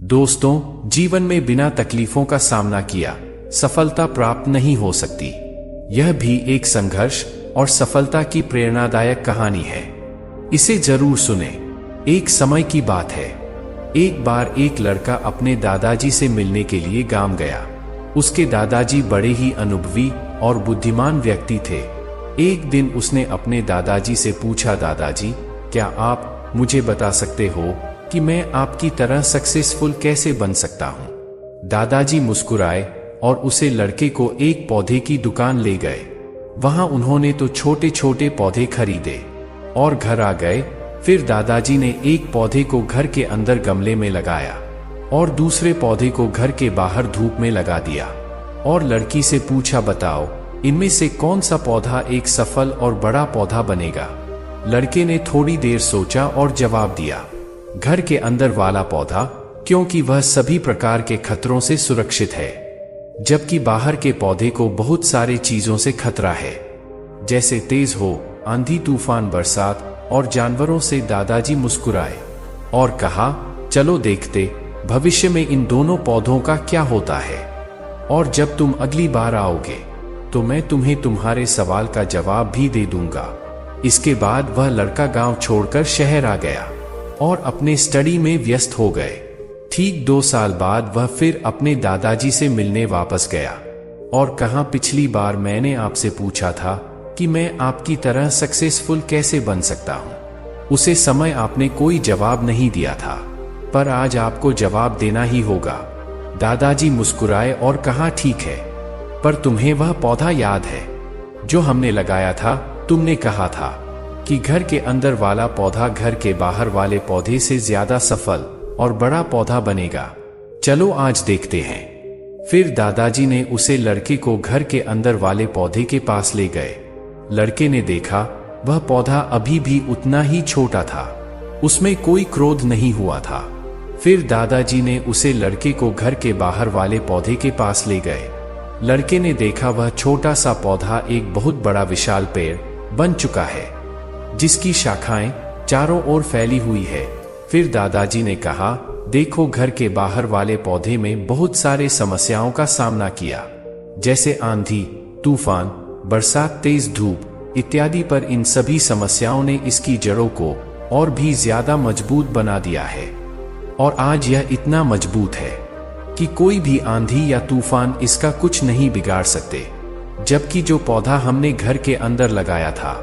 दोस्तों, जीवन में बिना तकलीफों का सामना किया सफलता प्राप्त नहीं हो सकती। यह भी एक संघर्ष और सफलता की प्रेरणादायक कहानी है। इसे जरूर सुने। एक समय की बात है। एक बार एक लड़का अपने दादाजी से मिलने के लिए गांव गया। उसके दादाजी बड़े ही अनुभवी और बुद्धिमान व्यक्ति थे। एक दिन उसने अपने दादाजी से पूछा, दादाजी, क्या आप मुझे बता सकते हो कि मैं आपकी तरह सक्सेसफुल कैसे बन सकता हूँ? दादाजी मुस्कुराए और उसे लड़के को एक पौधे की दुकान ले गए। वहां उन्होंने तो छोटे छोटे पौधे खरीदे और घर आ गए। फिर दादाजी ने एक पौधे को घर के अंदर गमले में लगाया और दूसरे पौधे को घर के बाहर धूप में लगा दिया और लड़की से पूछा, बताओ इनमें से कौन सा पौधा एक सफल और बड़ा पौधा बनेगा? लड़के ने थोड़ी देर सोचा और जवाब दिया, घर के अंदर वाला पौधा, क्योंकि वह सभी प्रकार के खतरों से सुरक्षित है, जबकि बाहर के पौधे को बहुत सारे चीजों से खतरा है, जैसे तेज हो, आंधी, तूफान, बरसात और जानवरों से। दादाजी मुस्कुराए और कहा, चलो देखते भविष्य में इन दोनों पौधों का क्या होता है, और जब तुम अगली बार आओगे तो मैं तुम्हें तुम्हारे सवाल का जवाब भी दे दूंगा। इसके बाद वह लड़का गांव छोड़कर शहर आ गया और अपने स्टडी में व्यस्त हो गए। ठीक 2 साल बाद वह फिर अपने दादाजी से मिलने वापस गया और कहा, पिछली बार मैंने आपसे पूछा था कि मैं आपकी तरह सक्सेसफुल कैसे बन सकता हूं। उसे समय आपने कोई जवाब नहीं दिया था, पर आज आपको जवाब देना ही होगा। दादाजी मुस्कुराए और कहा, ठीक है, पर तुम्हें वह पौधा याद है जो हमने लगाया था? तुमने कहा था कि घर के अंदर वाला पौधा घर के बाहर वाले पौधे से ज्यादा सफल और बड़ा पौधा बनेगा। चलो आज देखते हैं। फिर दादाजी ने उसे लड़के को घर के अंदर वाले पौधे के पास ले गए। लड़के ने देखा वह पौधा अभी भी उतना ही छोटा था, उसमें कोई क्रोध नहीं हुआ था। फिर दादाजी ने उसे लड़के को घर के बाहर वाले पौधे के पास ले गए। लड़के ने देखा वह छोटा सा पौधा एक बहुत बड़ा विशाल पेड़ बन चुका है, जिसकी शाखाएं चारों ओर फैली हुई है। फिर दादाजी ने कहा, देखो, घर के बाहर वाले पौधे में बहुत सारे समस्याओं का सामना किया, जैसे आंधी, तूफान, बरसात, तेज धूप इत्यादि, पर इन सभी समस्याओं ने इसकी जड़ों को और भी ज्यादा मजबूत बना दिया है, और आज यह इतना मजबूत है कि कोई भी आंधी या तूफान इसका कुछ नहीं बिगाड़ सकते। जबकि जो पौधा हमने घर के अंदर लगाया था,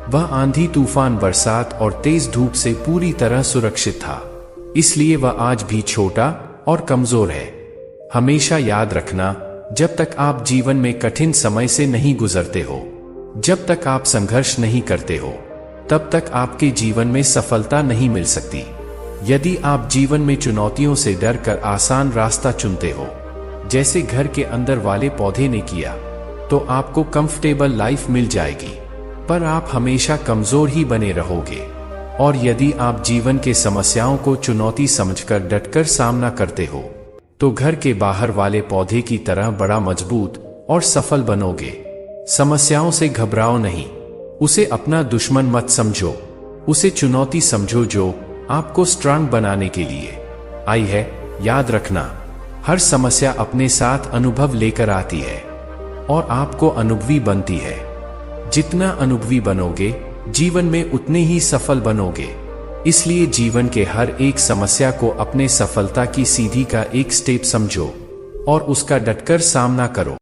वह आंधी, तूफान, बरसात और तेज धूप से पूरी तरह सुरक्षित था, इसलिए वह आज भी छोटा और कमजोर है। हमेशा याद रखना, जब तक आप जीवन में कठिन समय से नहीं गुजरते हो, जब तक आप संघर्ष नहीं करते हो, तब तक आपके जीवन में सफलता नहीं मिल सकती। यदि आप जीवन में चुनौतियों से डर कर आसान रास्ता चुनते हो, जैसे घर के अंदर वाले पौधे ने किया, तो आपको कंफर्टेबल लाइफ मिल जाएगी, पर आप हमेशा कमजोर ही बने रहोगे। और यदि आप जीवन के समस्याओं को चुनौती समझकर डटकर सामना करते हो, तो घर के बाहर वाले पौधे की तरह बड़ा, मजबूत और सफल बनोगे। समस्याओं से घबराओ नहीं, उसे अपना दुश्मन मत समझो, उसे चुनौती समझो जो आपको स्ट्रांग बनाने के लिए आई है। याद रखना, हर समस्या अपने साथ अनुभव लेकर आती है और आपको अनुभवी बनती है। जितना अनुभवी बनोगे, जीवन में उतने ही सफल बनोगे। इसलिए जीवन के हर एक समस्या को अपने सफलता की सीढ़ी का एक स्टेप समझो और उसका डटकर सामना करो।